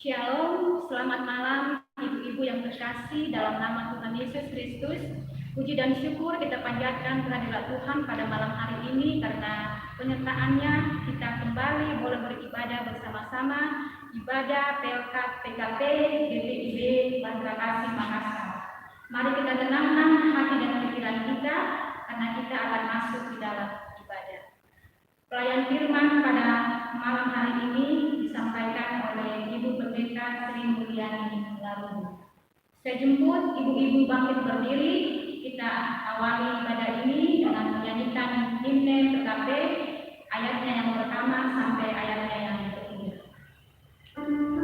Shalom, selamat malam ibu-ibu yang terkasih dalam nama Tuhan Yesus Kristus. Puji dan syukur kita panjatkan kehadirat Tuhan pada malam hari ini karena penyertaannya kita kembali boleh beribadah bersama-sama ibadah PLK PKP GPIB Bandara Kasih Makassar. Mari kita tenangkan hati dan pikiran kita karena kita akan masuk di dalam ibadah. Pelayan firman pada malam hari ini disampaikan oleh Ibu Pendeta Sri Mulyani Lalu. Saya jemput ibu-ibu bangkit berdiri, kita awali ibadah ini dengan menyanyikan himne PKP, ayatnya yang pertama sampai ayatnya yang ketiga. Thank you.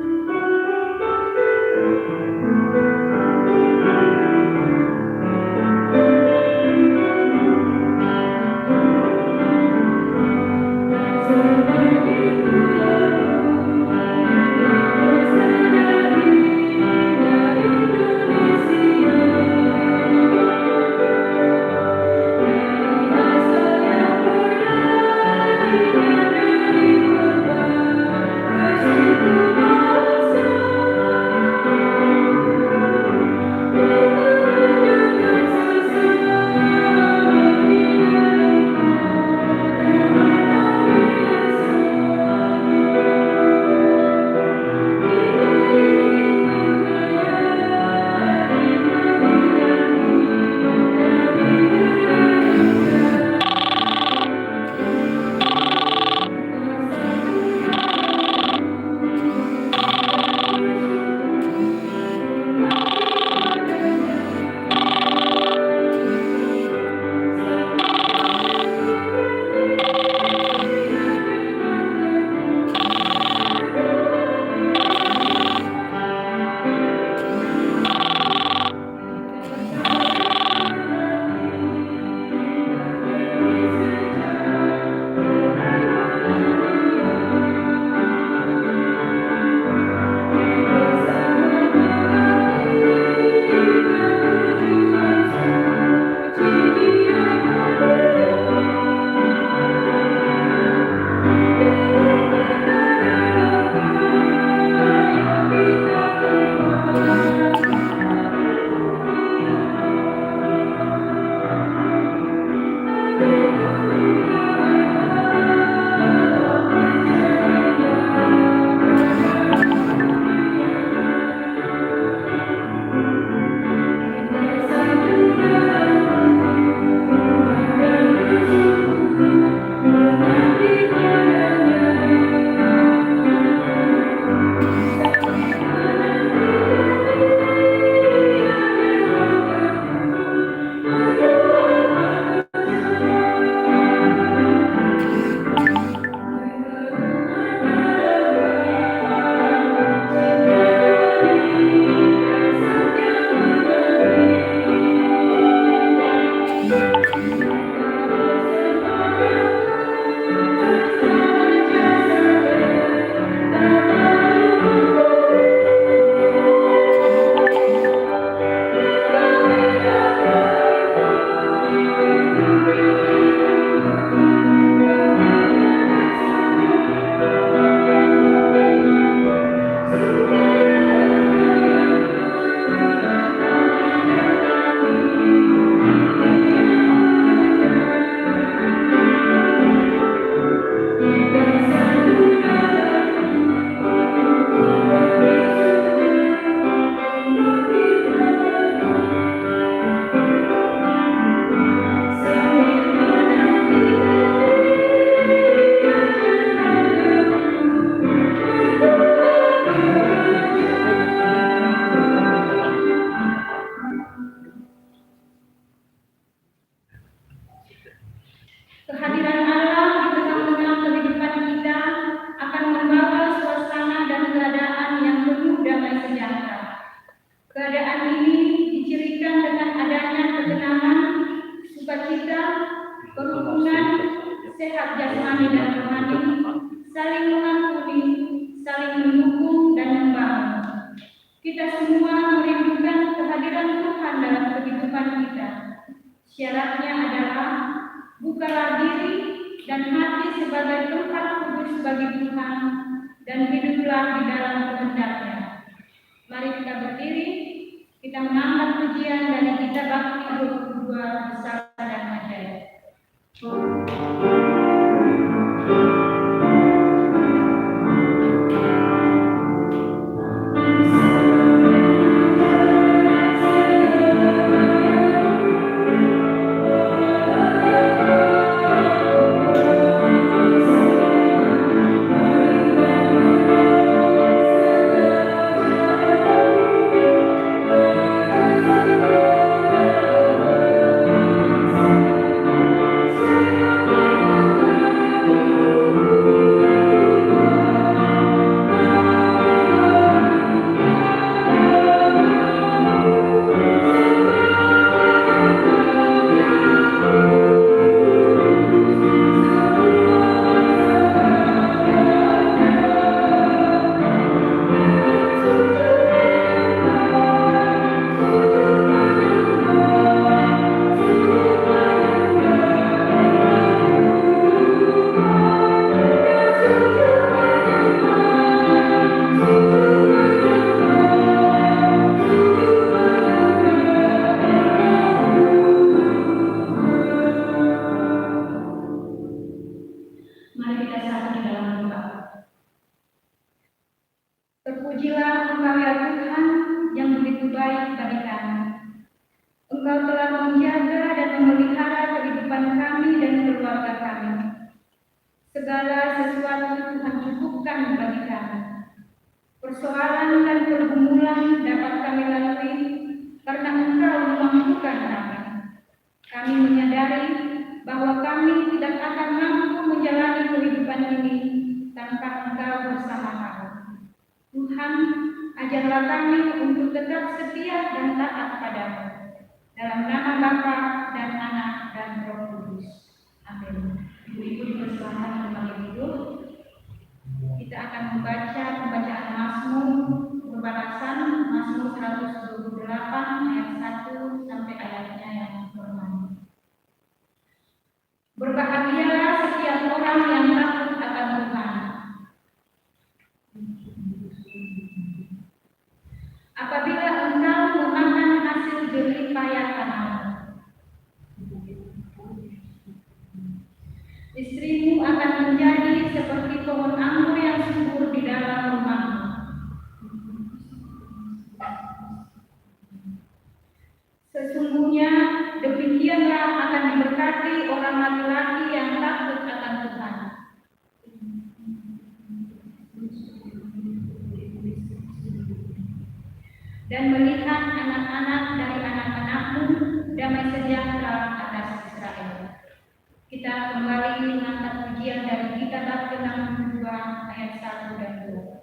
Keadaan ini dicirikan dengan adanya ketenangan, sukacita, kerukunan, sehat jasmani dan rohani, saling mengampuni, saling mendukung dan membangun. Kita semua merindukan kehadiran Tuhan dalam kehidupan kita. Syaratnya adalah bukalah diri dan hati sebagai tempat kudus bagi Tuhan dan hiduplah di dalam kehendak-Nya. Mari kita berdiri, kita mengangkat pujian dari kitab Bakti 22 Besar dan Ajaib. Mari kita satu di dalam doa. Terpujilah Engkau ya Tuhan yang begitu baik bagi kami. Engkau telah menjaga dan memelihara kehidupan kami dan keluarga kami. Segala sesuatu Tuhan cukupkan bagi kami. Persoalan dan pergumulan dapat kami lalui karena Engkau memampukan kami. Kami menyadari bahwa kami tidak akan mampu menjalani kehidupan ini tanpa Engkau bersama kami. Tuhan, ajarlah kami untuk tetap setia dan taat padamu. Dalam nama Bapa dan Anak dan Roh Kudus. Amin. Ibu-ibu dipersilakan kembali duduk. Kita akan membaca pembacaan Mazmur berbalasan Mazmur 128 ayat 1 sampai ayatnya yang ke-6. Berbahagialah setiap orang yang takut akan Tuhan. Apabila engkau memakan hasil jerih payah tanahmu, istrimu akan menjadi seperti pohon anggur yang subur di dalam rumahmu. Sesungguhnya demikianlah akan diberkati orang laki-laki yang takut akan Tuhan. Dan melihat anak-anak dari anak-anakmu damai sejahtera atas Israel. Kita kembali mengangkat pujian dari kitab Bakti 62 ayat 1 dan 2.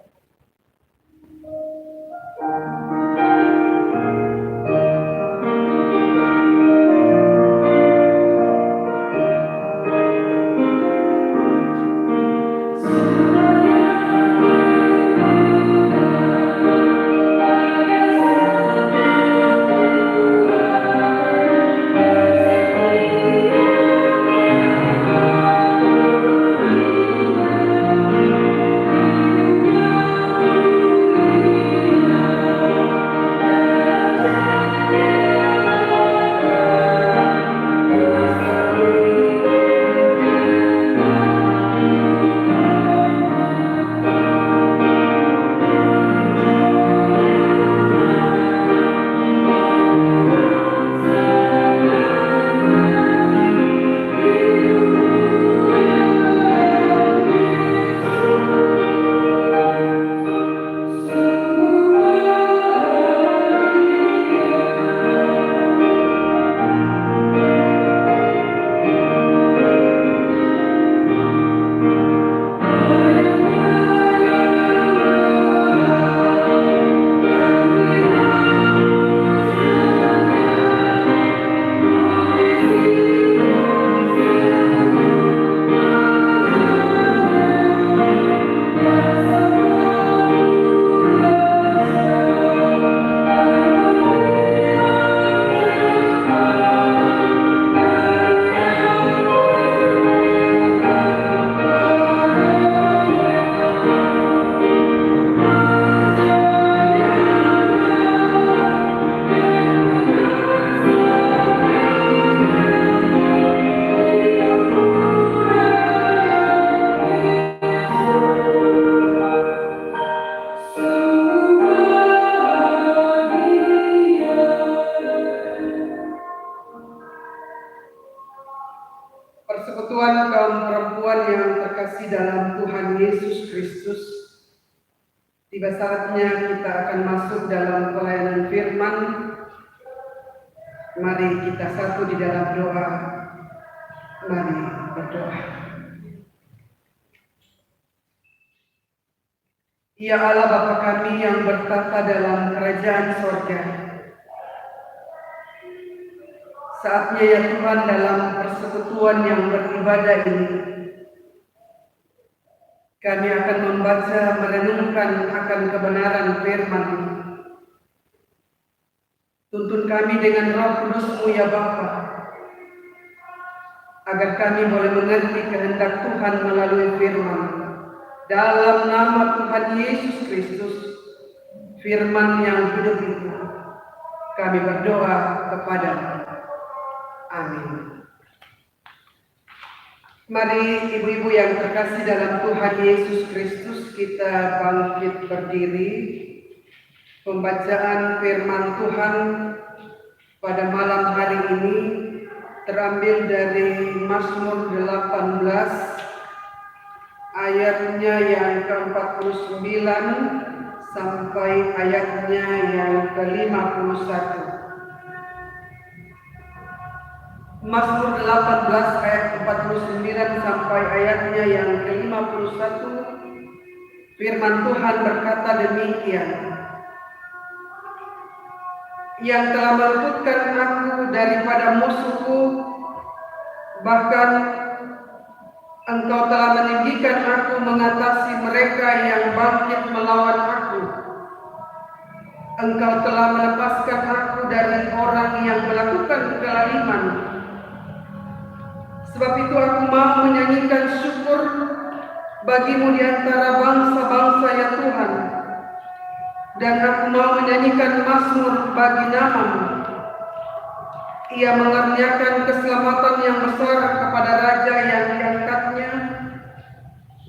Tiba saatnya kita akan masuk dalam pelayanan firman. Mari kita satu di dalam doa. Mari berdoa. Ya Allah Bapa kami yang bertata dalam kerajaan sorga, saatnya ya Tuhan dalam persekutuan yang beribadah ini, kami akan membaca merenungkan akan kebenaran firman. Tuntun kami dengan Roh Kudus-Mu ya Bapa, agar kami boleh mengerti kehendak Tuhan melalui firman. Dalam nama Tuhan Yesus Kristus, firman yang hidup itu, kami berdoa kepada-Mu. Amin. Mari ibu-ibu yang terkasih dalam Tuhan Yesus Kristus, kita bangkit berdiri. Pembacaan firman Tuhan pada malam hari ini terambil dari Mazmur 18 ayatnya yang ke-49 sampai ayatnya yang ke-51. Mazmur 18 ayat 49 sampai ayatnya yang ke-51, firman Tuhan berkata demikian. Yang telah meluputkan aku daripada musuhku, bahkan Engkau telah meninggikan aku mengatasi mereka yang bangkit melawan aku. Engkau telah melepaskan aku dari orang yang melakukan kelaliman. Sebab itu aku mau menyanyikan syukur bagi-Mu di antara bangsa-bangsa ya Tuhan. Dan aku mau menyanyikan mazmur bagi nama-Mu. Ia mengaruniakan keselamatan yang besar kepada raja yang diangkatnya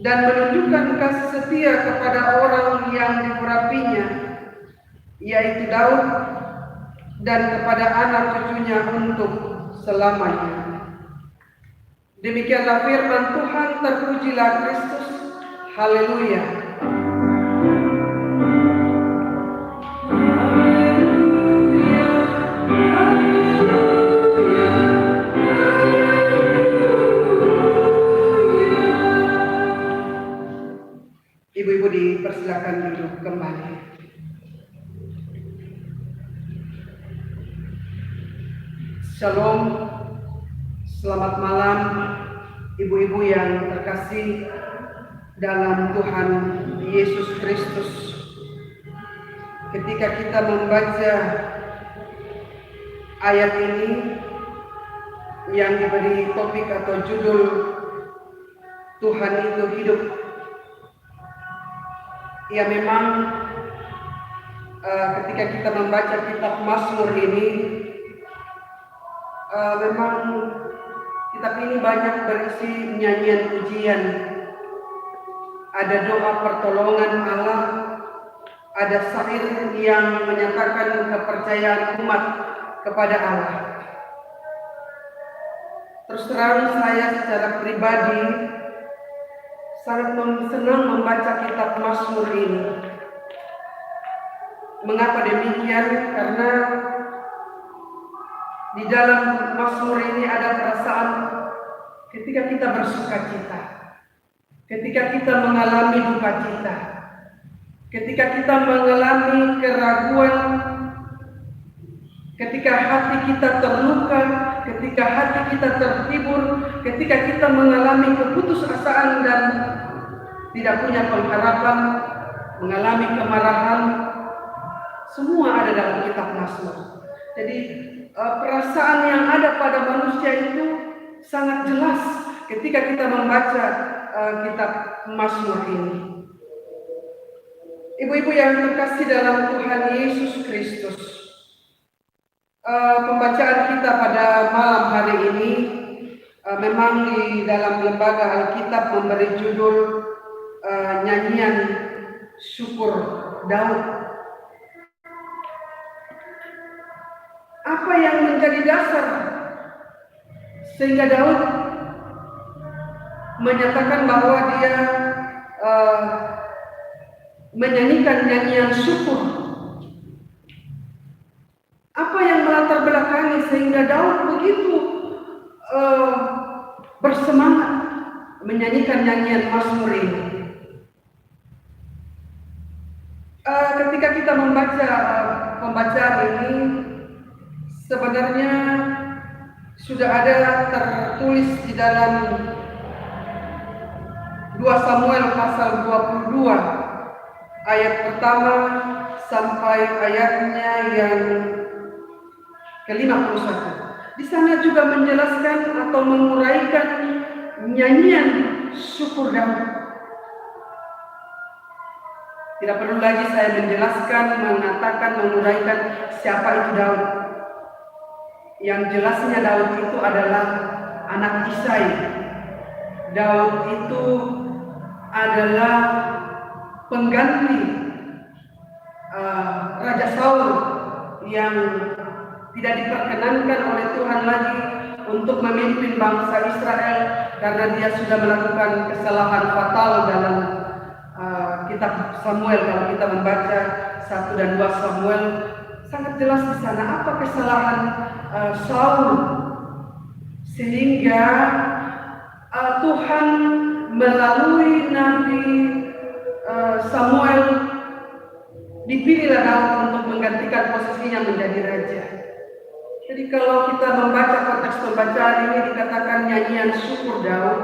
dan menunjukkan kasih setia kepada orang yang diurapinya, yaitu Daud, dan kepada anak cucunya untuk selamanya. Demikianlah firman Tuhan, terpujilah Kristus. Haleluya. Ibu-ibu dipersilakan duduk kembali. Shalom, selamat malam ibu-ibu yang terkasih dalam Tuhan Yesus Kristus. Ketika kita membaca ayat ini yang diberi topik atau judul Tuhan itu hidup, ya memang ketika kita membaca kitab Mazmur ini, memang kitab ini banyak berisi nyanyian pujian. Ada doa pertolongan Allah, ada syair yang menyatakan kepercayaan umat kepada Allah. Terus terang saya secara pribadi sangat senang membaca kitab Mazmur ini. Mengapa demikian? Karena di dalam Mazmur ini ada perasaan ketika kita bersuka cita, ketika kita mengalami duka cita, ketika kita mengalami keraguan, ketika hati kita terluka, ketika hati kita terhibur, ketika kita mengalami keputusasaan dan tidak punya pengharapan, mengalami kemarahan, semua ada dalam kitab Mazmur. Jadi perasaan yang ada pada manusia itu sangat jelas ketika kita membaca kitab Mazmur ini. Ibu-ibu yang terkasih dalam Tuhan Yesus Kristus, pembacaan kita pada malam hari ini memang di dalam lembaga Alkitab memberi judul nyanyian syukur Daud. Apa yang menjadi dasar sehingga Daud menyatakan bahwa dia menyanyikan nyanyian syukur. Apa yang melatar belakangi sehingga Daud begitu bersemangat menyanyikan nyanyian Mazmur ini? Ketika kita membaca pembacaan ini, sebenarnya sudah ada tertulis di dalam 2 Samuel pasal 22 ayat pertama sampai ayatnya yang ke-51. Di sana juga menjelaskan atau menguraikan nyanyian syukur Daud. Tidak perlu lagi saya menjelaskan, mengatakan, menguraikan siapa itu Daud. Yang jelasnya Daud itu adalah anak Isai. Daud itu adalah pengganti Raja Saul yang tidak diperkenankan oleh Tuhan lagi untuk memimpin bangsa Israel karena dia sudah melakukan kesalahan fatal dalam kitab Samuel. Kalau kita membaca 1 dan 2 Samuel, sangat jelas di sana apa kesalahan Saul sehingga Tuhan melalui Nabi Samuel dipilihlah Daud untuk menggantikan posisinya menjadi raja. Jadi kalau kita membaca konteks pembacaan ini dikatakan nyanyian syukur Daud.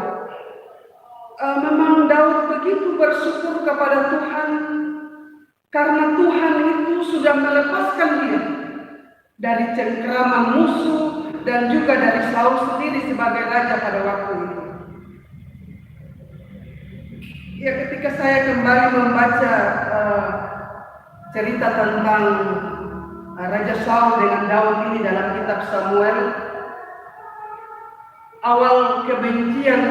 Memang Daud begitu bersyukur kepada Tuhan karena Tuhan itu sudah melepaskan dia dari cengkeraman musuh dan juga dari Saul sendiri sebagai raja pada waktu itu. Ya, ketika saya kembali membaca cerita tentang Raja Saul dengan Daud ini dalam kitab Samuel, awal kebencian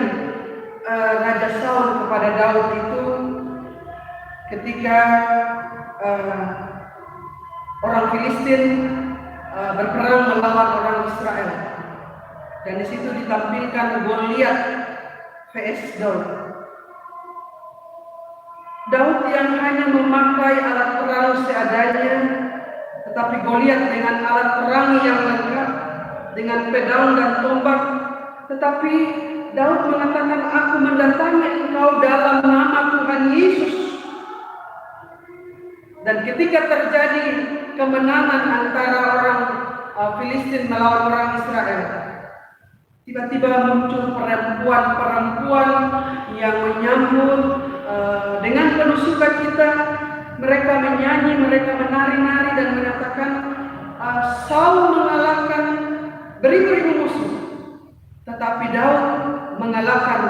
Raja Saul kepada Daud itu ketika orang Filistin berperang melawan orang Israel, dan di situ ditampilkan Goliat vs Daud. Daud yang hanya memakai alat perang seadanya, tetapi Goliat dengan alat perang yang lengkap dengan pedang dan tombak. Tetapi Daud mengatakan, aku mendatangi engkau dalam nama Tuhan Yesus. Dan ketika terjadi kemenangan antara orang Filistin melawan orang Israel, tiba-tiba muncul perempuan-perempuan yang menyambut dengan penuh sukacita. Mereka menyanyi, mereka menari-nari dan mengatakan, Saul mengalahkan beribu-ribu musuh, tetapi Daud mengalahkan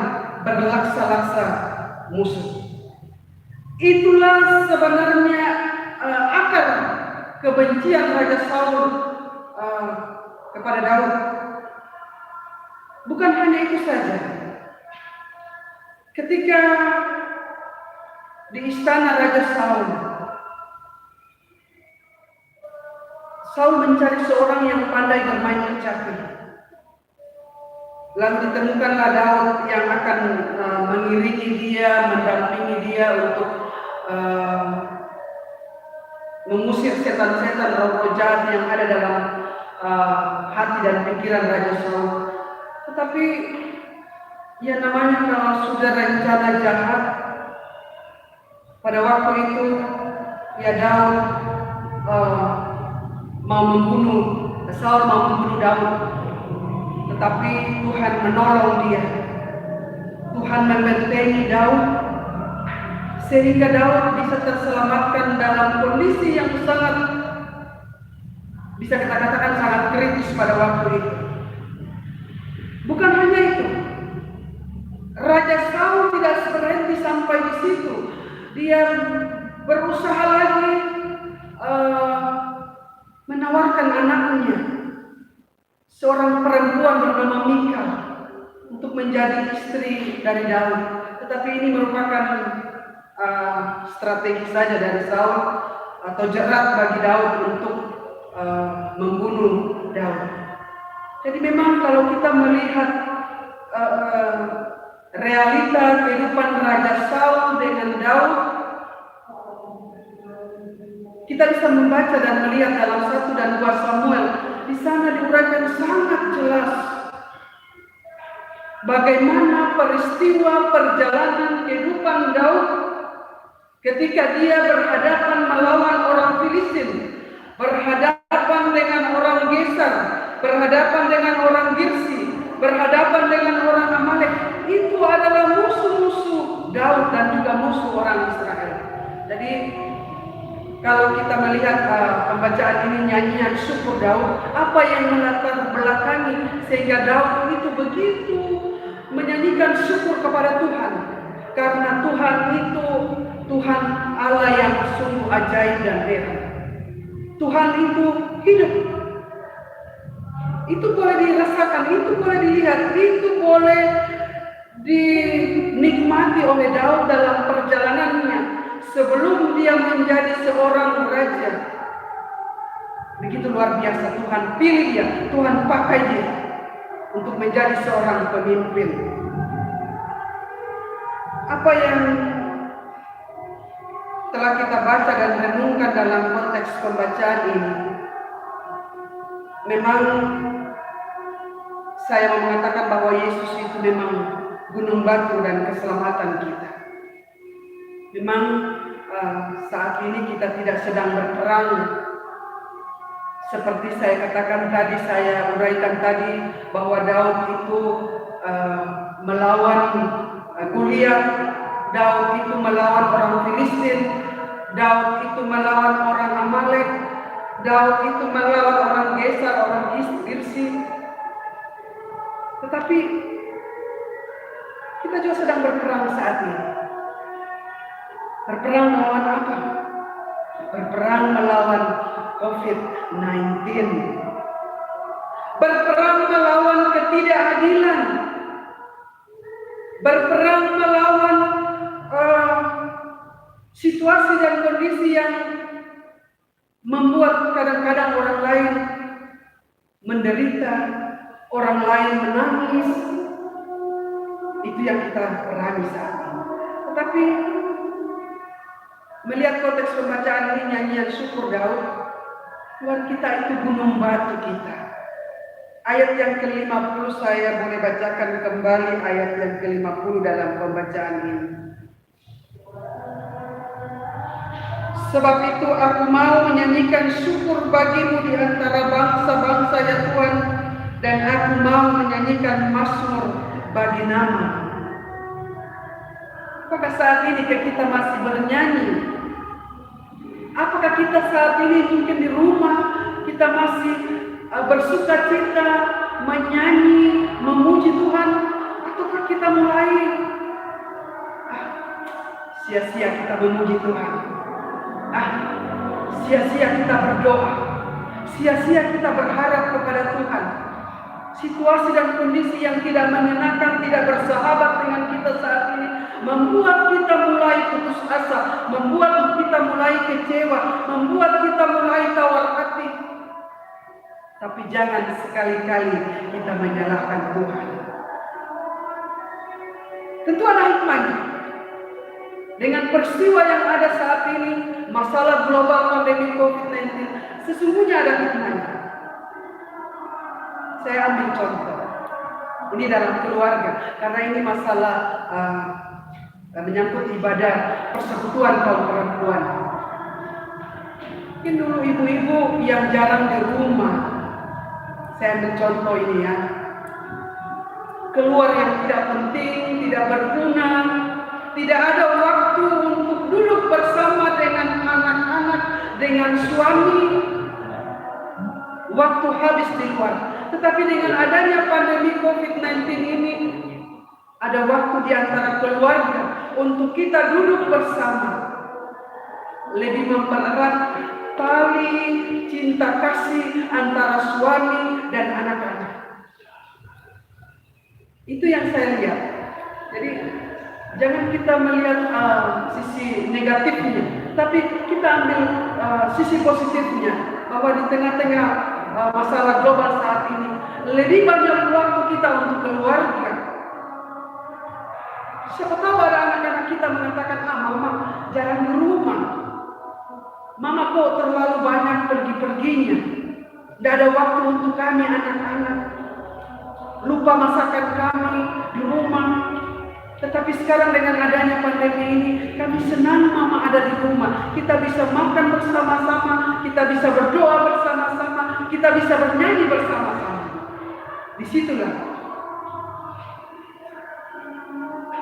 berlaksa-laksa musuh. Itulah sebenarnya akar kebencian Raja Saul kepada Daud. Bukan hanya itu saja. Ketika di istana Raja Saul, Saul mencari seorang yang pandai bermain kecapi. Lalu ditemukanlah Daud yang akan mengiringi dia, mendampingi dia untuk mengusir setan-setan roh jahat yang ada dalam hati dan pikiran Raja Saul. Tetapi ya namanya kalau sudah rencana jahat, pada waktu itu ya Daud Saul mau membunuh Daud, tetapi Tuhan menolong dia. Tuhan membentengi Daud sehingga Daud bisa terselamatkan dalam kondisi yang sangat, bisa kita katakan sangat kritis pada waktu itu. Bukan hanya itu, Raja Saul tidak berhenti sampai di situ. Dia berusaha lagi menawarkan anaknya, seorang perempuan bernama Mikal, untuk menjadi istri dari Daud. Tetapi ini merupakan strategi saja dari Saul atau jerat bagi Daud untuk membunuh Daud. Jadi memang kalau kita melihat realita kehidupan Raja Saul dengan Daud, Kita bisa membaca dan melihat dalam 1 dan 2 Samuel, di sana diuraikan sangat jelas bagaimana peristiwa perjalanan kehidupan Daud ketika dia berhadapan melawan orang Filistin, berhadapan dengan orang Gesar, berhadapan dengan orang Girsi, berhadapan dengan orang Amalek. Itu adalah musuh-musuh Daud dan juga musuh orang Israel. Jadi kalau kita melihat pembacaan ini, nyanyian syukur Daud, apa yang melatar belakangi sehingga Daud itu begitu menyanyikan syukur kepada Tuhan? Karena Tuhan itu Tuhan Allah yang sungguh ajaib dan heran. Tuhan itu hidup. Itu boleh dirasakan, itu boleh dilihat, itu boleh dinikmati oleh Daud dalam perjalanannya sebelum dia menjadi seorang raja. Begitu luar biasa Tuhan pilih dia, Tuhan pakai dia untuk menjadi seorang pemimpin. Apa yang telah kita baca dan renungkan dalam konteks pembacaan ini, memang saya mau mengatakan bahwa Yesus itu memang gunung batu dan keselamatan kita. Memang saat ini kita tidak sedang berperang seperti saya katakan tadi, saya uraikan tadi bahwa Daud itu melawan Goliat, Daud itu melawan orang Filistin, Daud itu melawan orang Amalek, Daud itu melawan orang Gesar, orang Girsi. Tetapi kita juga sedang berperang saat ini. Berperang melawan apa? Berperang melawan COVID-19. Berperang melawan ketidakadilan. Berperang melawan situasi dan kondisi yang membuat kadang-kadang orang lain menderita, orang lain menangis. Itu yang kita perangi saat ini. Tetapi melihat konteks pembacaan ini, nyanyian syukur Daud, Tuhan kita itu gunung batu kita. Ayat yang ke-50 saya boleh bacakan kembali ayat yang ke-50 dalam pembacaan ini. Sebab itu aku mau menyanyikan syukur bagimu di antara bangsa-bangsa ya Tuhan, dan aku mau menyanyikan mazmur bagi nama. Apakah saat ini kita masih bernyanyi? Apakah kita saat ini mungkin di rumah kita masih bersuka cita, menyanyi, memuji Tuhan? Ataukah kita mulai sia-sia kita memuji Tuhan? Sia-sia kita berdoa, sia-sia kita berharap kepada Tuhan. Situasi dan kondisi yang tidak menyenangkan, tidak bersahabat dengan kita saat ini membuat kita mulai putus asa, membuat kita mulai kecewa, membuat kita mulai tawar hati. Tapi jangan sekali-kali kita menyalahkan Tuhan. Tentu ada hikmahnya. Dengan peristiwa yang ada saat ini, masalah global pandemi COVID-19, sesungguhnya ada hikmahnya. Saya ambil contoh. Ini dalam keluarga, karena ini masalah menyangkut ibadah persekutuan kaum perempuan. Mungkin dulu ibu-ibu yang jarang di rumah, saya ambil contoh ini ya, keluar yang tidak penting, tidak berguna, tidak ada waktu untuk duduk bersama dengan anak-anak, dengan suami, waktu habis di luar. Tetapi dengan adanya pandemi COVID-19 ini, ada waktu di antara keluarga untuk kita duduk bersama, lebih mempererat tali cinta kasih antara suami dan anak-anak. Itu yang saya lihat. Jadi jangan kita melihat sisi negatifnya, tapi kita ambil sisi positifnya, bahwa di tengah-tengah masalah global saat ini lebih banyak waktu kita untuk keluarga. Siapa tahu ada anak-anak kita mengatakan, mama jarang di rumah. Mama kok terlalu banyak pergi-perginya. Tidak ada waktu untuk kami anak-anak. Lupa masakan kami di rumah. Tetapi sekarang dengan adanya pandemi ini, kami senang mama ada di rumah. Kita bisa makan bersama-sama, kita bisa berdoa bersama-sama, kita bisa bernyanyi bersama-sama. Disitulah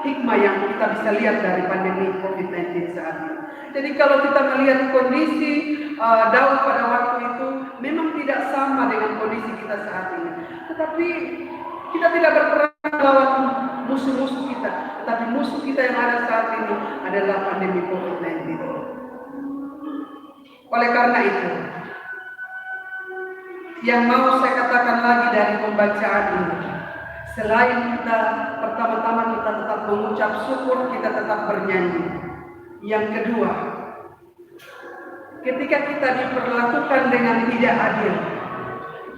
hikmah yang kita bisa lihat dari pandemi COVID-19 saat ini. Jadi kalau kita melihat kondisi Daud pada waktu itu memang tidak sama dengan kondisi kita saat ini. Tetapi kita tidak berperang melawan musuh-musuh kita. Tetapi musuh kita yang ada saat ini adalah pandemi COVID-19. Oleh karena itu, yang mau saya katakan lagi dari pembacaan ini, selain kita pertama-tama kita tetap mengucap syukur, kita tetap bernyanyi. Yang kedua, ketika kita diperlakukan dengan tidak adil,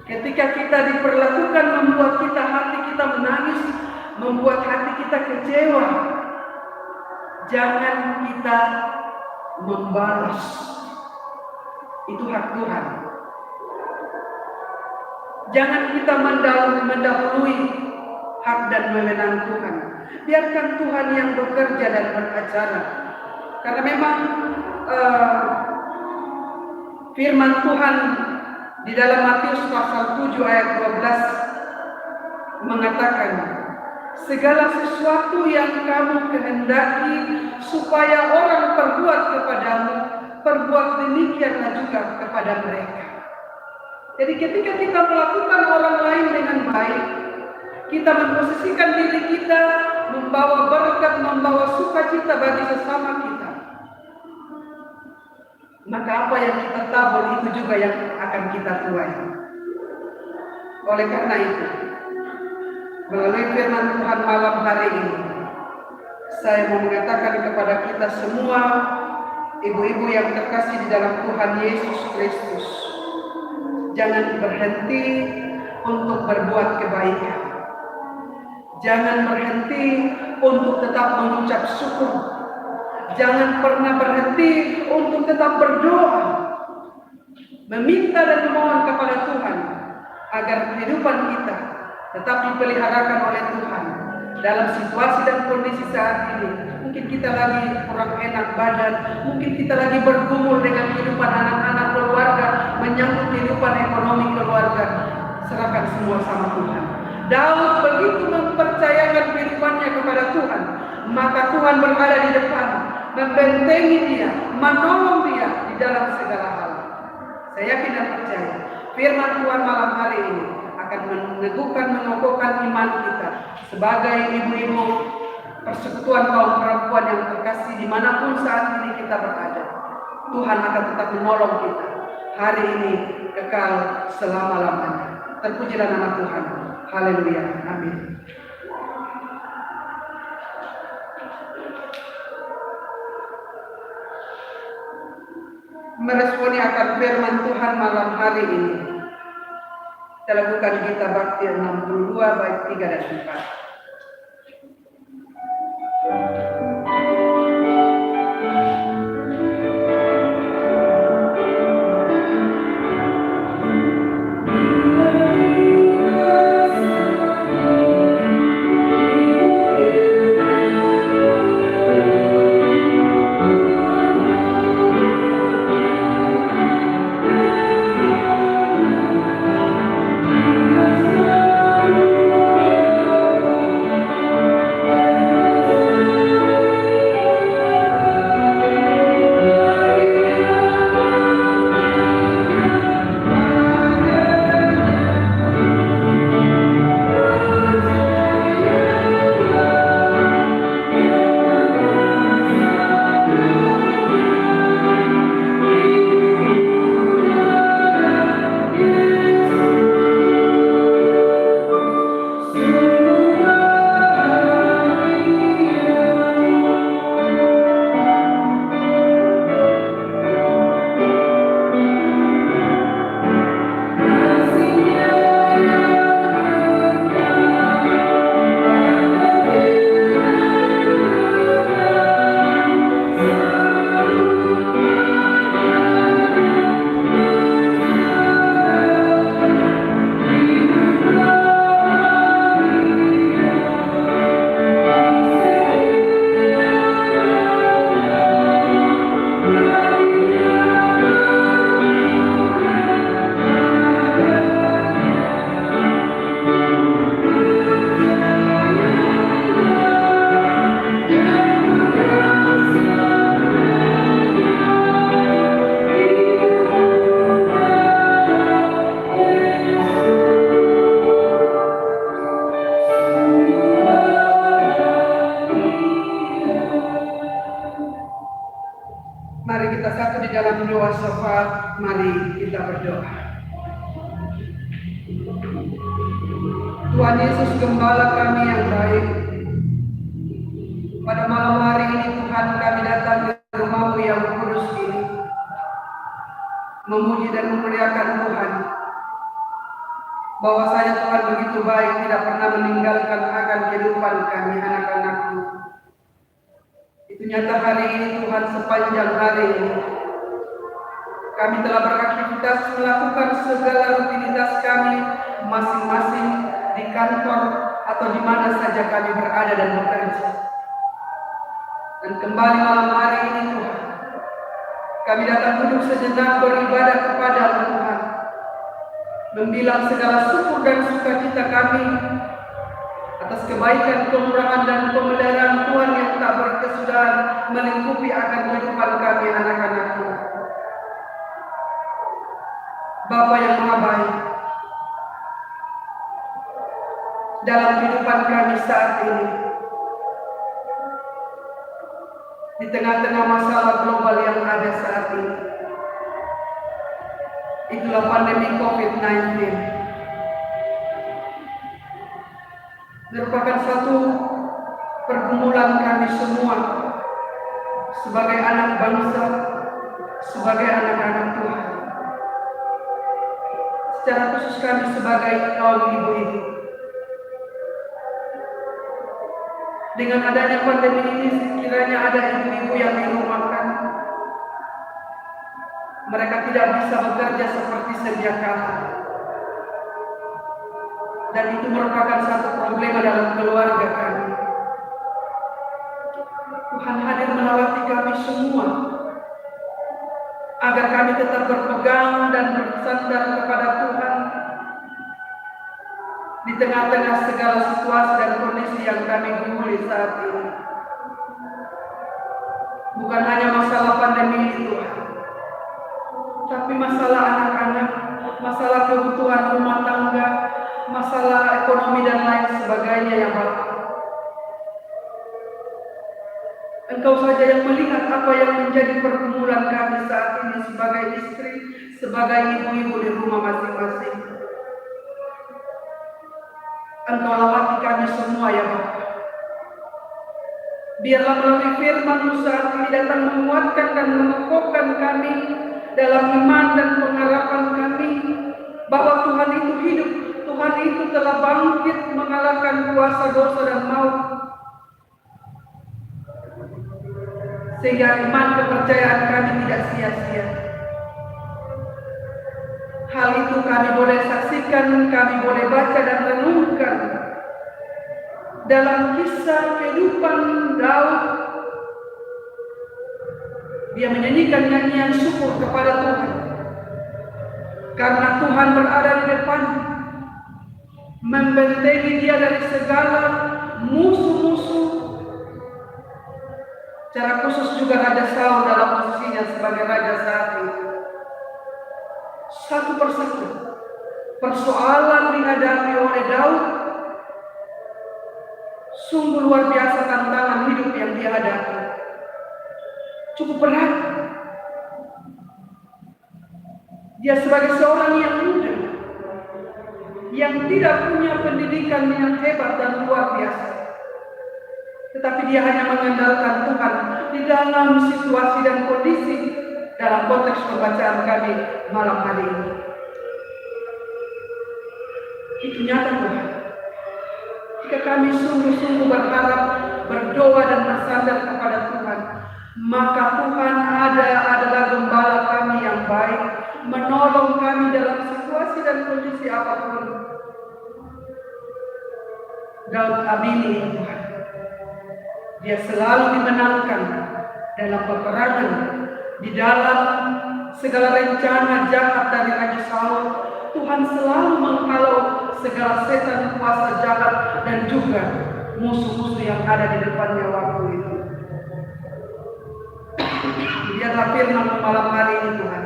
ketika kita diperlakukan membuat kita hati kita menangis, membuat hati kita kecewa, jangan kita membalas. Itu hak Tuhan. Jangan kita mendahului hak dan wewenang Tuhan. Biarkan Tuhan yang bekerja dan beracara. Karena memang firman Tuhan di dalam Matius pasal 7 ayat 12 mengatakan, segala sesuatu yang kamu kehendaki supaya orang perbuat kepadamu, perbuat demikianlah juga kepada mereka. Jadi ketika kita melakukan orang lain dengan baik, kita memposisikan diri kita membawa berkat, membawa sukacita bagi sesama kita, maka apa yang kita tabur itu juga yang akan kita tuai. Oleh karena itu, melalui firman Tuhan malam hari ini, saya mau mengatakan kepada kita semua, ibu-ibu yang terkasih di dalam Tuhan Yesus Kristus, jangan berhenti untuk berbuat kebaikan. Jangan berhenti untuk tetap mengucap syukur. Jangan pernah berhenti untuk tetap berdoa, meminta dan memohon kepada Tuhan agar kehidupan kita tetap dipeliharakan oleh Tuhan. Dalam situasi dan kondisi saat ini, mungkin kita lagi kurang enak badan, mungkin kita lagi bergumul dengan kehidupan anak-anak keluarga, menyangkut kehidupan ekonomi keluarga, serahkan semua sama Tuhan. Daud begitu mempercayakan kehidupannya kepada Tuhan, maka Tuhan berada di depan, membentengi dia, menolong dia di dalam segala hal. Saya yakin dan percaya firman Tuhan malam hari ini akan meneguhkan, mengokohkan iman kita sebagai ibu-ibu persekutuan kaum perempuan yang terkasih dimanapun saat ini kita berada. Tuhan akan tetap menolong kita hari ini kekal selama-lamanya. Terpujilah nama Tuhan. Haleluya. Amin. Meresponi akan firman Tuhan malam hari ini, kita lakukan Gita Bakti 62 bait 3 dan 4. syafaat, mari kita berdoa. Tuhan Yesus, Gembala kami yang baik, pada malam hari ini Tuhan kami datang ke rumah-Mu yang kudus ini, memuji dan memuliakan Tuhan. Bahwasanya Tuhan begitu baik, tidak pernah meninggalkan akan kehidupan kami anak-anak-Mu. Itu nyata hari ini Tuhan, sepanjang hari ini kami telah beraktivitas melakukan segala rutinitas kami masing-masing di kantor atau di mana saja kami berada dan bekerja. Dan kembali malam hari ini Tuhan, kami datang duduk sejenak beribadah kepada Tuhan, membilang segala syukur dan sukacita kami atas kebaikan, kemurahan dan pemeliharaan Tuhan yang tak berkesudahan melingkupi akan kehidupan kami anak-anak-Mu. Bapa yang Maha Baik, dalam kehidupan kami saat ini, di tengah-tengah masalah global yang ada saat ini, itulah pandemi COVID-19, merupakan satu pergumulan kami semua sebagai anak bangsa, sebagai anak-anak Tuhan. Secara khusus kami sebagai kaum ibu-ibu. Dengan adanya pandemi ini, sekiranya ada ibu-ibu yang dirumahkan, mereka tidak bisa bekerja seperti sedia kala. Dan itu merupakan satu problema dalam keluarga kami. Tuhan hadir melawati kami semua, agar kami tetap berpegang dan bersandar kepada Tuhan di tengah-tengah segala situasi dan kondisi yang kami gumuli saat ini. Bukan hanya masalah pandemi ini Tuhan, tapi masalah anak-anak, masalah kebutuhan rumah tangga, masalah ekonomi dan lain sebagainya yang Bapa. Engkau saja yang melihat apa yang menjadi pergumulan kami saat ini sebagai istri, sebagai ibu-ibu di rumah masing-masing. Engkau lawati kami semua ya Bapa. Biarlah melalui firman-Mu saat ini datang menguatkan dan mengukuhkan kami dalam iman dan pengharapan kami bahwa Tuhan itu hidup, Tuhan itu telah bangkit mengalahkan kuasa dosa dan maut. Sehingga iman kepercayaan kami tidak sia-sia. Hal itu kami boleh saksikan, kami boleh baca dan renungkan dalam kisah kehidupan Daud. Dia menyanyikan nyanyian syukur kepada Tuhan karena Tuhan berada di depan, membentengi dia dari segala musuh-musuh. Secara khusus juga Raja Saul dalam posisinya sebagai raja saat itu. Satu persatu persoalan dihadapi oleh Daud. Sungguh luar biasa tantangan hidup yang dia hadapi. Cukup berat. Dia sebagai seorang yang muda, yang tidak punya pendidikan yang hebat dan luar biasa, tetapi dia hanya mengandalkan Tuhan di dalam situasi dan kondisi dalam konteks pembacaan kami malam hari ini. Itu nyata Tuhan. Jika kami sungguh-sungguh berharap, berdoa dan bersandar kepada Tuhan, maka Tuhan adalah gembala kami yang baik, menolong kami dalam situasi dan kondisi apapun. Daud amini Tuhan. Dia selalu dimenangkan dalam peperangan, di dalam segala rencana jahat dari Raja Saul. Tuhan selalu menghalau segala setan kuasa jahat dan juga musuh-musuh yang ada di depannya waktu itu. Biarlah firman malam hari ini Tuhan,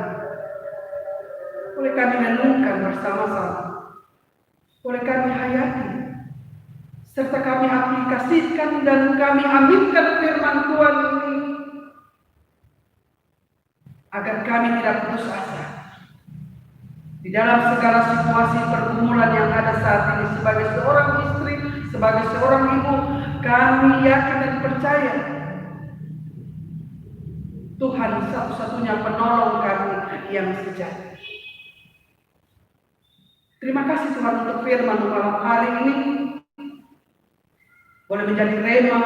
boleh kami renungkan bersama-sama, boleh kami hayati, serta kami aplikasikan dan kami aminkan firman Tuhan ini agar kami tidak putus asa di dalam segala situasi pergumulan yang ada saat ini. Sebagai seorang istri, sebagai seorang ibu, kami yakin dan percaya Tuhan satu-satunya penolong kami yang sejati. Terima kasih Tuhan untuk firman malam hari ini. Boleh menjadi rema,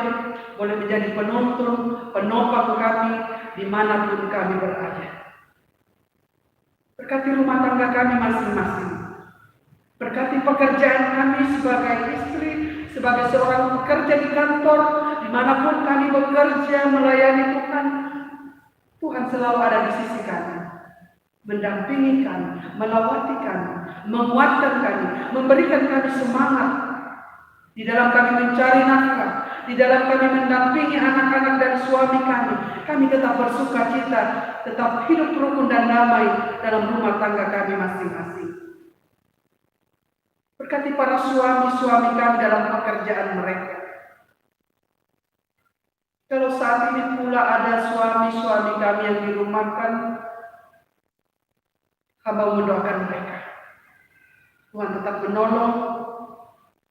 boleh menjadi penuntun, penopang kami dimanapun kami berada. Berkati rumah tangga kami masing-masing. Berkati pekerjaan kami sebagai istri, sebagai seorang pekerja di kantor, dimanapun kami bekerja melayani Tuhan. Tuhan selalu ada di sisi kami, mendampingi kami, melawati kami, menguatkan kami, memberikan kami semangat di dalam kami mencari nafkah, di dalam kami mendampingi anak-anak dan suami kami. Kami tetap bersuka cita, tetap hidup rukun dan damai dalam rumah tangga kami masing-masing. Berkati para suami-suami kami dalam pekerjaan mereka. Kalau saat ini pula ada suami-suami kami yang dirumahkan, hamba mendoakan mereka. Tuhan tetap menolong,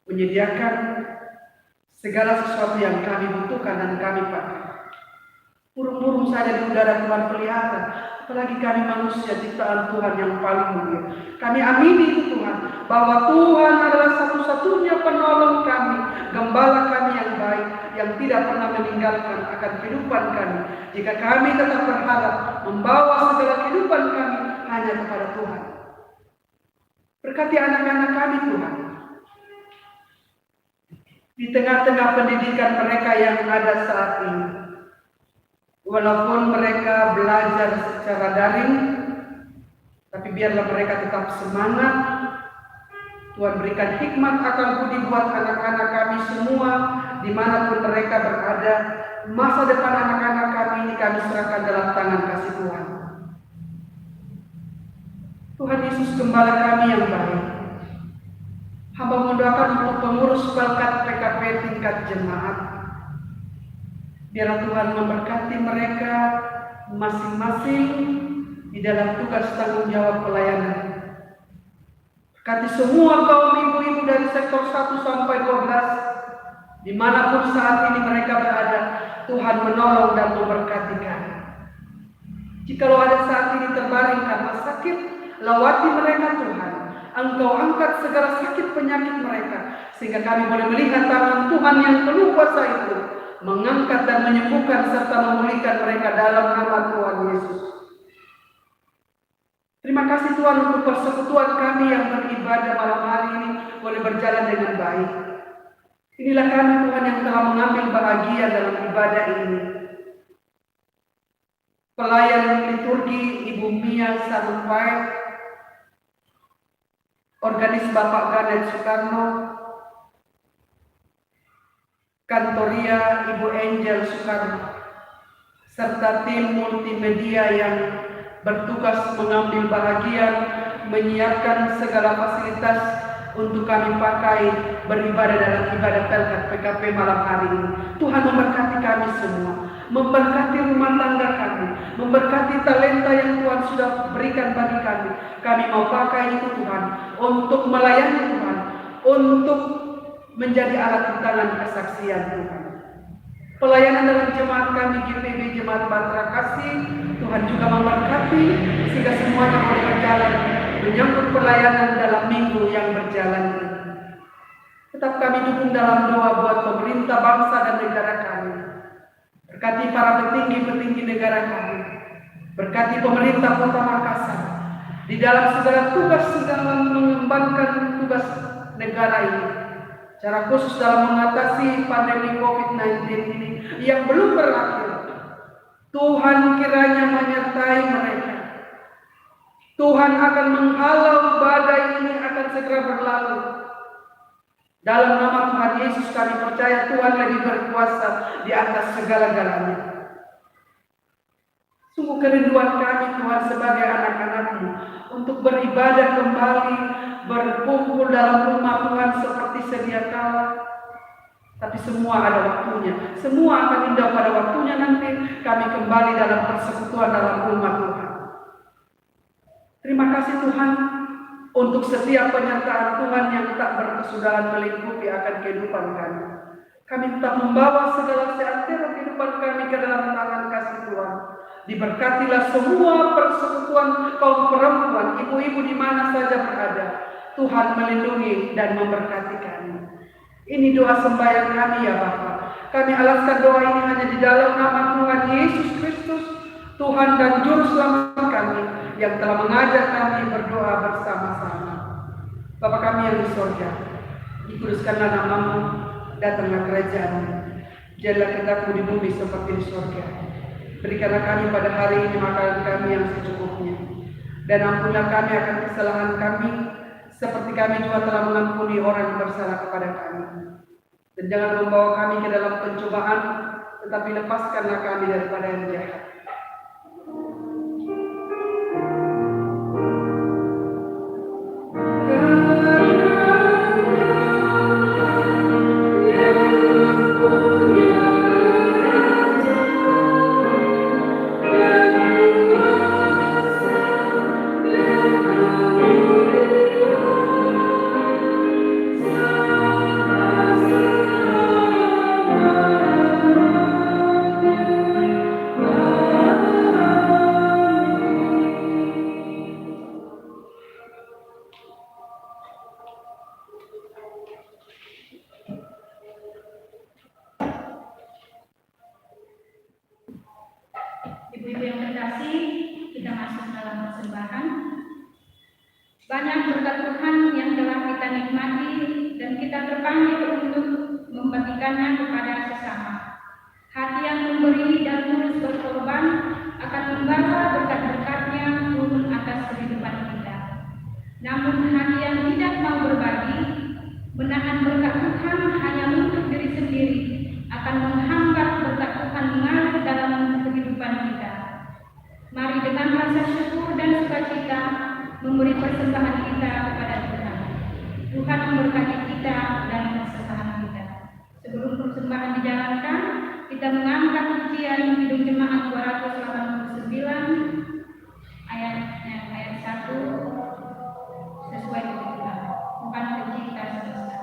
menyediakan segala sesuatu yang kami butuhkan dan kami pakai. Burung-burung saja di udara Tuhan pelihara, apalagi kami manusia ciptaan Tuhan yang paling mulia. Kami amini itu Tuhan, bahwa Tuhan adalah satu-satunya penolong kami, gembala kami yang baik, yang tidak pernah meninggalkan akan kehidupan kami. Jika kami tetap berharap membawa segala kehidupan kami hanya kepada Tuhan. Berkati anak-anak kami Tuhan, di tengah-tengah pendidikan mereka yang ada saat ini. Walaupun mereka belajar secara daring, tapi biarlah mereka tetap semangat. Tuhan berikan hikmat akal budi buat anak-anak kami semua, dimanapun mereka berada. Masa depan anak-anak kami ini kami serahkan dalam tangan kasih Tuhan. Tuhan Yesus Gembala kami yang baik, hamba mendoakan untuk pengurus pelkat PKP tingkat jemaat. Biarlah Tuhan memberkati mereka masing-masing di dalam tugas tanggung jawab pelayanan. Berkati semua kaum ibu-ibu dari sektor 1 sampai 12, dimanapun saat ini mereka berada, Tuhan menolong dan memberkati kami. Jikalau ada saat ini terbaring karena sakit, lawati mereka Tuhan. Engkau angkat segala sakit penyakit mereka, sehingga kami boleh melihat tangan Tuhan yang penuh kuasa itu mengangkat dan menyembuhkan serta memulihkan mereka dalam nama Tuhan Yesus. Terima kasih Tuhan untuk persekutuan kami yang beribadah malam hari ini boleh berjalan dengan baik. Inilah kami Tuhan yang telah mengambil bahagia dalam ibadah ini. Pelayan liturgi Ibu Mia Sarumpait, organis Bapak Ganet Soekarno, Kantoria Ibu Angel Soekarno, serta tim multimedia yang bertugas mengambil bahagian menyiapkan segala fasilitas untuk kami pakai beribadah dalam ibadah pelkat PKP malam hari ini. Tuhan memberkati kami semua, memberkati rumah tangga kami, memberkati talenta yang Tuhan sudah berikan bagi kami. Kami mau pakai itu Tuhan untuk melayani Tuhan, untuk menjadi alat di tangan kesaksian Tuhan. Pelayanan dalam jemaat kami GPB Jemaat Batra Kasih, Tuhan juga memberkati sehingga semuanya boleh berjalan menyambut pelayanan dalam minggu yang berjalan ini. Tetap kami dukung dalam doa buat pemerintah bangsa dan negara kami. Berkati para petinggi-petinggi negara kami. Berkati pemerintah Kota Makassar di dalam segala tugas sedang mengembangkan tugas negara ini. Secara khusus dalam mengatasi pandemi COVID-19 ini yang belum berakhir. Tuhan kiranya menyertai mereka. Tuhan akan menghalau badai ini akan segera berlalu. Dalam nama Tuhan Yesus kami percaya Tuhan lebih berkuasa di atas segala-galanya. Sungguh kerinduan kami Tuhan sebagai anak-anak-Mu untuk beribadah kembali, berkumpul dalam rumah Tuhan seperti sedia kala. Tapi semua ada waktunya. Semua akan indah pada waktunya nanti kami kembali dalam persekutuan dalam rumah Tuhan. Terima kasih Tuhan untuk setiap penyertaan Tuhan yang tak berkesudahan melingkupi akan kehidupan kami. Kami tetap membawa segala seantero kehidupan kami ke dalam tangan kasih Tuhan. Diberkatilah semua persekutuan kaum perempuan, ibu-ibu di mana saja berada. Tuhan melindungi dan memberkati kami. Ini doa sembahyang kami ya Bapa. Kami alaskan doa ini hanya di dalam nama Tuhan Yesus Kristus, Tuhan dan Juru Selamat kami, yang telah mengajar kami berdoa bersama-sama. Bapa kami yang di surga, dikuduskanlah namamu, datanglah kerajaan-Mu, jadilah kehendak-Mu di bumi seperti di surga. Berikanlah kami pada hari ini makanan kami yang secukupnya, dan ampunilah kami akan kesalahan kami, seperti kami juga telah mengampuni orang yang bersalah kepada kami. Dan jangan membawa kami ke dalam pencobaan, tetapi lepaskanlah kami daripada yang jahat. Ibu-ibu yang terkasih, kita masuk dalam persembahan. Banyak berkat Tuhan yang telah kita nikmati dan kita terpanggil untuk membagikannya kepada sesama. Hati yang memberi dan tulus berkorban akan membawa berkat-berkat-Nya turun atas kehidupan kita. Namun hati yang tidak mau berbagi, menahan berkat Tuhan hanya untuk diri sendiri, akan menghambat berkat Tuhan mengalir dalam kehidupan kita. Mari dengan rasa syukur dan sukacita memberi persembahan kita kepada Tuhan. Tuhan memberkati kita dan persembahan kita. Sebelum persembahan dijalankan, kita mengangkat pujian Kidung Jemaat 289 ayat 1 sesuai dengan Tuhan. Tuhan pencipta semesta.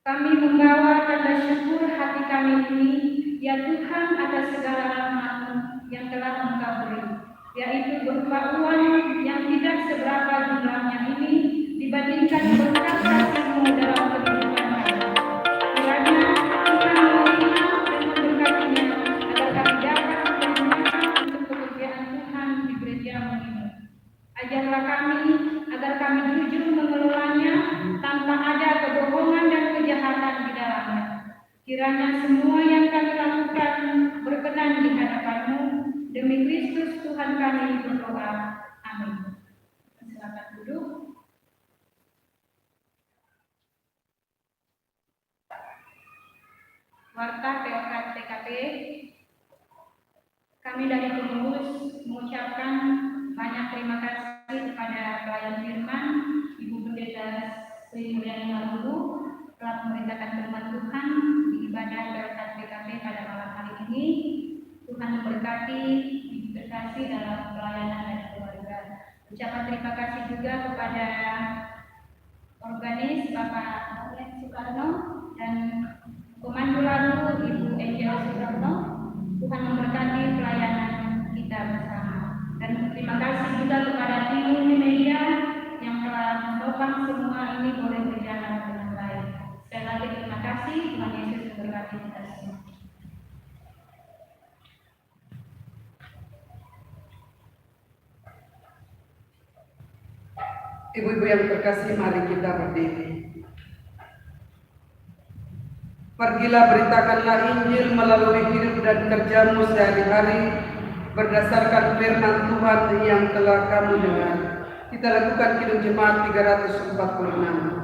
Kami membawa tanda syukur hati kami ini, ya Tuhan, atas segala rahmat-Mu yang telah Engkau beri. yaitu berupa uang yang tidak seberapa jumlahnya ini dibandingkan berkat kasih-Mu dalam kehidupan kami. Kiranya Tuhan menerima dan memberkatinya agar kami dapat menggunakan untuk pekerjaan Tuhan di gereja-Mu ini. Ajarlah kami agar kami jujur mengelolanya tanpa ada kebohongan dan kejahatan di dalamnya. Kiranya semua yang kami lakukan berkenan di hadapan-Mu. Demi Kristus Tuhan kami berdoa. Amin. Silakan duduk. Warta PKP. Kami dari pengurus mengucapkan banyak terima kasih kepada pelayan firman Ibu Pendeta Sri Mulyani Marulu telah memberitakan firman Tuhan di ibadah PKP pada malam hari ini. Tuhan memberkati, diberkati dalam pelayanan dan keluarga. Ucapan terima kasih juga kepada organis Bapak Soekarno dan Komando Lalu Ibu Angel Soekarno. Tuhan memberkati pelayanan kita bersama. Dan terima kasih juga kepada tim media yang telah menopang semua ini boleh berjalan dengan baik. Sekali lagi terima kasih. Tuhan Yesus memberkati kita semua. Ibu-ibu yang terkasih, mari kita berdiri. Pergilah, beritakanlah Injil melalui hidup dan kerja-Mu sehari-hari berdasarkan firman Tuhan yang telah kamu dengar. Kita lakukan Kidung Jemaat 346.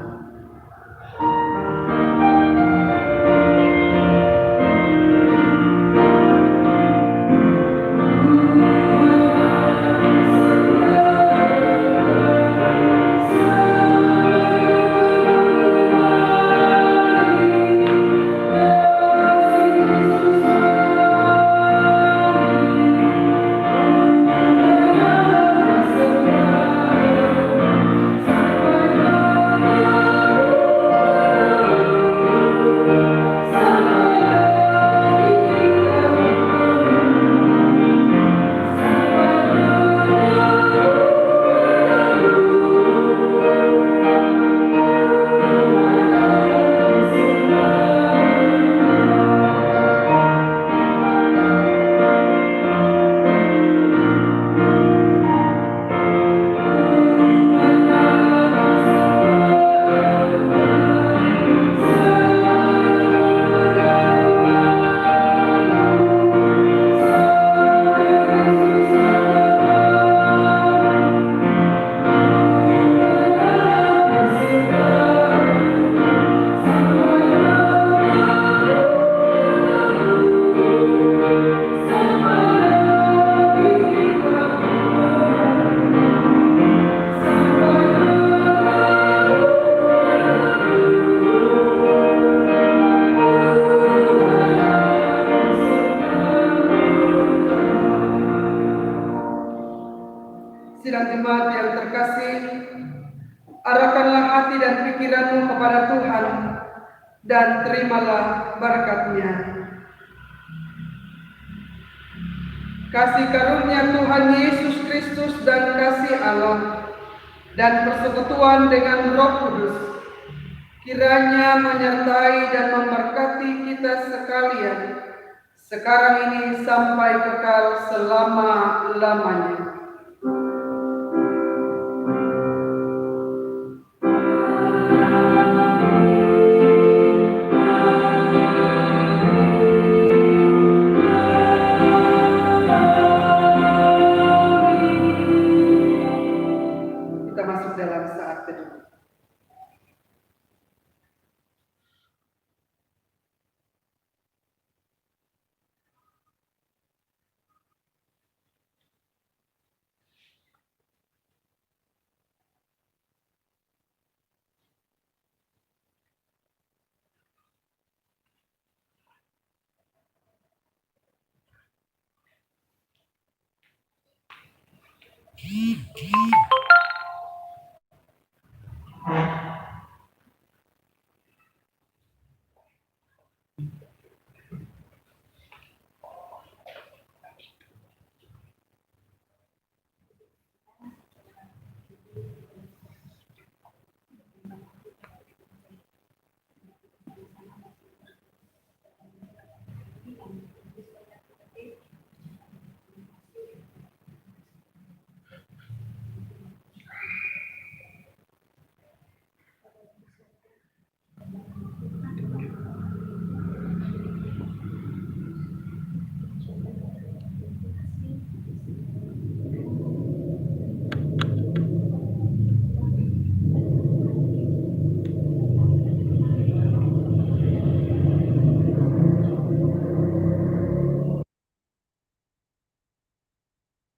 Sidang jemaat yang terkasih, arahkanlah hati dan pikiranmu kepada Tuhan dan terimalah berkat-Nya. Kasih karunia Tuhan Yesus Kristus dan kasih Allah dan persekutuan dengan Roh Kudus kiranya menyertai dan memberkati kita sekalian sekarang ini sampai kekal selama-lamanya.